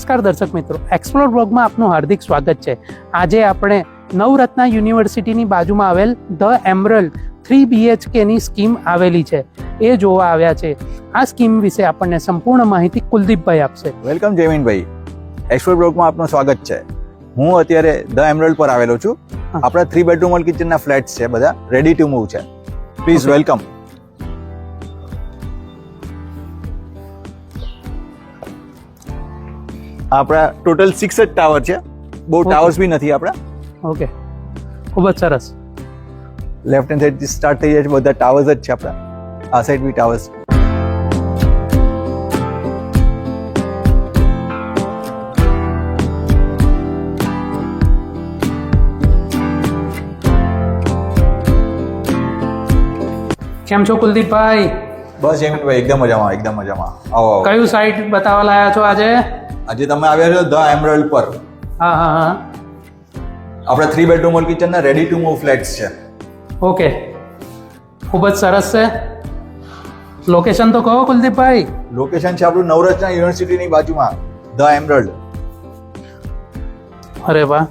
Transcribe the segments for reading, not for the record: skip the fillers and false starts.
નમસ્કાર દર્શક મિત્રો, એક્સપ્લોર બ્લોગમાં આપનું હાર્દિક સ્વાગત છે. આજે આપણે નવરત્ના યુનિવર્સિટીની બાજુમાં આવેલ ધ એમરલ્ડ 3 BHK ની સ્કીમ આવેલી છે એ જોવા આવ્યા છે. આ સ્કીમ વિશે આપણને સંપૂર્ણ માહિતી કુલદીપભાઈ આપશે. વેલકમ જયમીનભાઈ, એક્સપ્લોર બ્લોગમાં આપનું સ્વાગત છે. હું અત્યારે ધ એમરલ્ડ પર આવેલો છું. આપણા 3 બેડરૂમ ઓલ કિચનના ફ્લેટ્સ છે, બધા રેડી ટુ મૂવ છે. Please welcome. આપણા ટોટલ 6 જ ટાવર છે, બહુ ટાવર્સ બી નથી આપણા. ઓકે, ખૂબ જ સરસ. લેફ્ટ હેન્ડ સાઈડ સ્ટાર્ટ થઈ જાય છે, બધા ટાવર્સ જ છે આપણા. આ સાઈડ બી ટાવર્સ. કેમ છો કુલદીપભાઈ? બસ જયમીનભાઈ, એકદમ મજામાં, એકદમ મજામાં. આવો આવો. કયું સાઇટ બતાવવા લાયા છો આજે? આજે તમે આવ્યા છો ધ એમરલ્ડ પર. હા હા હા, આપણા 3 બેડરૂમ ઓલ કિચનના રેડી ટુ મૂવ ફ્લેટ્સ છે. ઓકે, ખૂબ જ સરસ છે. લોકેશન તો કહો કુલદીપભાઈ. લોકેશન છે આપણું નવરત્ના યુનિવર્સિટીની બાજુમાં, ધ એમરલ્ડ. અરે વાહ,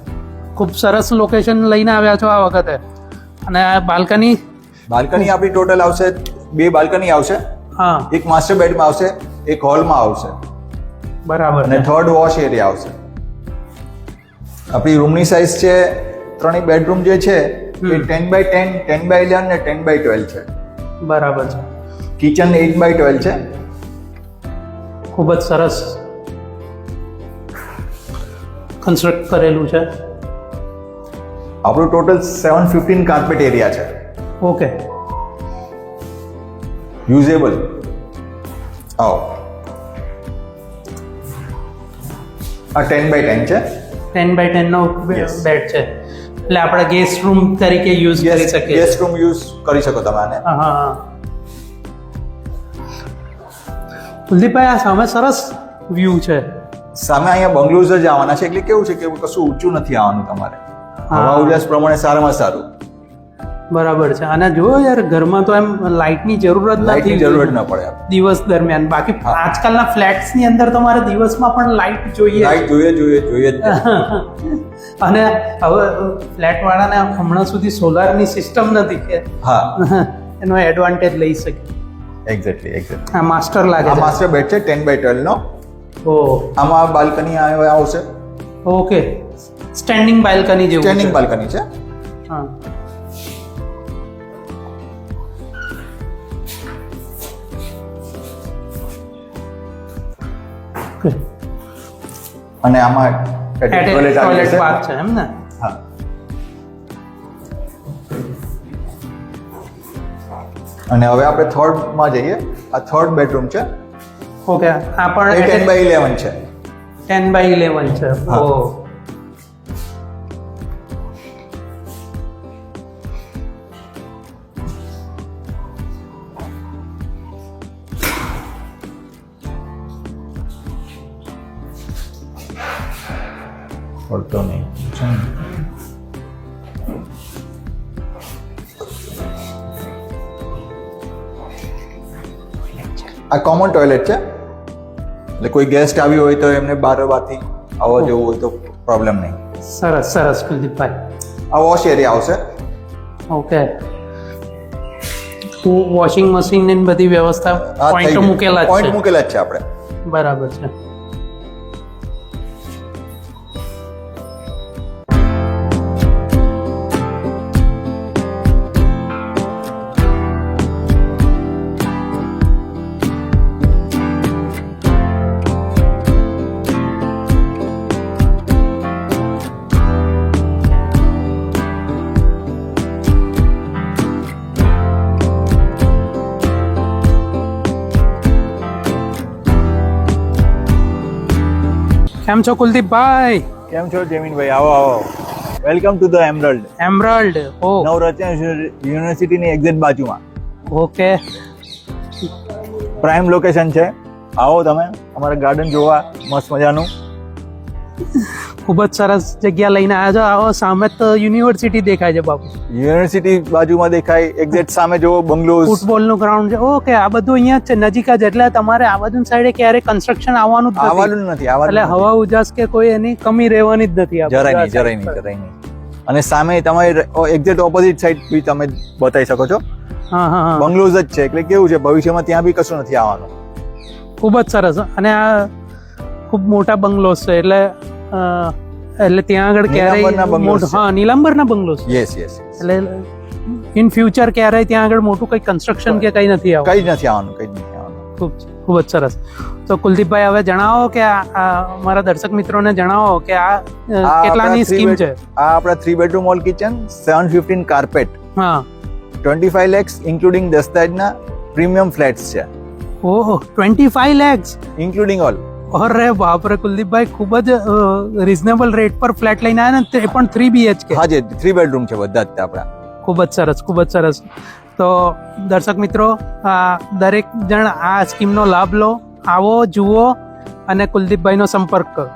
ખૂબ સરસ લોકેશન લઈને આવ્યા છો આ વખતે. અને આ બાલ્કની? બાલ્કની આપણી ટોટલ આવશે 2 બાલ્કની આવશે. હા, એક માસ્ટર બેડમાં આવશે, એક હોલમાં આવશે, બરાબર. અને થર્ડ વોશ એરિયા આવશે. આપણી રૂમની સાઇઝ છે, 3 બેડરૂમ જે છે એ 10x10, 10x11 અને 10x12 છે. બરાબર છે. કિચન 8x12 છે. ખૂબ જ સરસ કન્સ્ટ્રક્ટ કરેલું છે. આપણું ટોટલ 715 કાર્પેટ એરિયા છે, ઓકે. યુઝેબલ. આવો, આ 10x10 છે. 10x10 નો Yes. બેડ છે, એટલે આપણે ગેસ્ટ રૂમ તરીકે યુઝ કરી શકીએ. ગેસ્ટ રૂમ યુઝ કરી શકો તમે આને. હા હા હા. કુલદીપભાઈ, આ સામે સરસ વ્યૂ છે. સામે અહીંયા બંગલોઝ જ આવવાના છે, એટલે કેવું છે કે કશું ઊંચું નથી આવવાનું તમારે. હવા ઉજાસ પ્રમાણે સારામાં સારું. બરાબર છે. અને જો યાર, ઘરમાં તો એમ લાઇટની જરૂરત લાઇટની નથી જરૂરત ન પડે. દિવસ દરમિયાન. બાકી હા. આજકાલના ફ્લેટ્સ ની અંદર તમારે દિવસમાં પણ લાઇટ જોઈએ. લાઇટ જોઈએ જ. અને હવે ફ્લેટ વાળાને હમણાં સુધી સોલારની સિસ્ટમ નથી કે હા, એનો એડવાન્ટેજ લઈ શકે. એક્ઝેક્ટલી. આ માસ્ટર લાગે આ છે. માસ્ટર બેડ છે 10x12 નો. ઓ, આમાં બાલ્કની આવશે, ઓકે. સ્ટેન્ડિંગ બાલ્કની જેવું સ્ટેન્ડિંગ છે. બાલ્કની છે. હા. Okay. અને આમાં ટોયલેટ આવી ટોયલેટ બાથ છે એમ ને? હા. અને હવે આપણે થર્ડ માં જઈએ. આ થર્ડ બેડરૂમ છે, ઓકે. આ પણ 10x11 છે. 10x11 છે. હા. ઓ, પડતો નહીં. આ કોમન ટોયલેટ છે, એટલે કોઈ ગેસ્ટ આવ્યું હોય તો એમને બારથી આવવા જવું હોય તો પ્રોબ્લેમ નહીં. સરસ સરસ કુલદીપભાઈ. આ વોશ એરિયા આવશે. ઓકે. વોશિંગ મશીન ની બધી વ્યવસ્થા પોઈન્ટ મૂકેલા જ પોઈન્ટ છે. મૂકેલા જ છે આપણે. બરાબર છે. કેમ છો કુલદીપભાઈ? કેમ છો જમીનભાઈ? આવો. Welcome to the emerald. Emerald. ઓ, નવરત્ના યુનિવર્સિટીની એક્ઝેક્ટ બાજુમાં. ઓકે. પ્રાઇમ લોકેશન છે. આવો તમે અમારા ગાર્ડન જોવા, મસ્ત મજાનું. ખૂબ જ સરસ જગ્યા લઈને આવ્યા છો. આવો સામે તો યુનિવર્સિટી દેખાય છે બાપુ. યુનિવર્સિટી બાજુમાં દેખાય, એક્ઝેક્ટ સામે જોવો બંગલોઝ. ફૂટબોલનું ગ્રાઉન્ડ છે. ઓકે, આ બધું અહીંયા જ છે, નજીક જ. એટલે તમારે આ બાજુ સાઈડે ક્યારે કન્સ્ટ્રક્શન આવવાનું જ નથી. આવવાનું નથી, આવવાનું એટલે હવા ઉજાસ કે કોઈ એની કમી રહેવાની જ નથી. આ જરાય બાજુ નહીં, આ જરાય side નહીં, પર. જરાય નહીં. અને સામે તમારે એક્ઝેક્ટ ઓપોઝિટ સાઈડ બી તમે બતાવી શકો છો, હા હા હા, બંગલોઝ જ છે. એટલે કેવું છે, ભવિષ્યમાં ત્યાં બી કશું નથી આવવાનું. ખૂબ જ સરસ. અને આ ખૂબ મોટા બંગલોસ છે. એટલે ત્યાં આગળ નીલાંબરના ક્યારેય bungalows છે. હા, નીલાંબરના બંગલોસ. યસ યસ, એટલે ઇન ફ્યુચર ક્યારેય ત્યાં આગળ મોટું કઈ કન્સ્ટ્રક્શન કે કઈ નથી આવતું. કઈ જ નથી આવવાનું, કઈ જ નથી આવવાનું. ખૂબ જ સરસ. તો કુલદીપભાઈ, હવે જણાવો કે આ અમારા દર્શક મિત્રોને જણાવો કે આ કેટલાની સ્કીમ છે? આ આપણા 3 બેડરૂમ ઓલ કિચન, 715 કાર્પેટ, હા, 25 lakhs ઇન્ક્લુડિંગ દસ્તાવેજના પ્રીમિયમ ફ્લેટ્સ છે, ઓહો, 25 lakhs ઇન્ક્લુડિંગ ઓલ. અરે બાપરે કુલદીપભાઈ, ખૂબ જ રિઝનેબલ રેટ પર ફ્લેટ લઈને આવ્યા ને, તે પણ 3 BHK. હા, જે 3 બેડરૂમ છે બધા જ આપણા. ખૂબ જ સરસ, ખૂબ જ સરસ. તો દર્શક મિત્રો, દરેક જણ આ સ્કીમનો લાભ લો, આવો, જુઓ અને કુલદીપભાઈનો સંપર્ક કરો.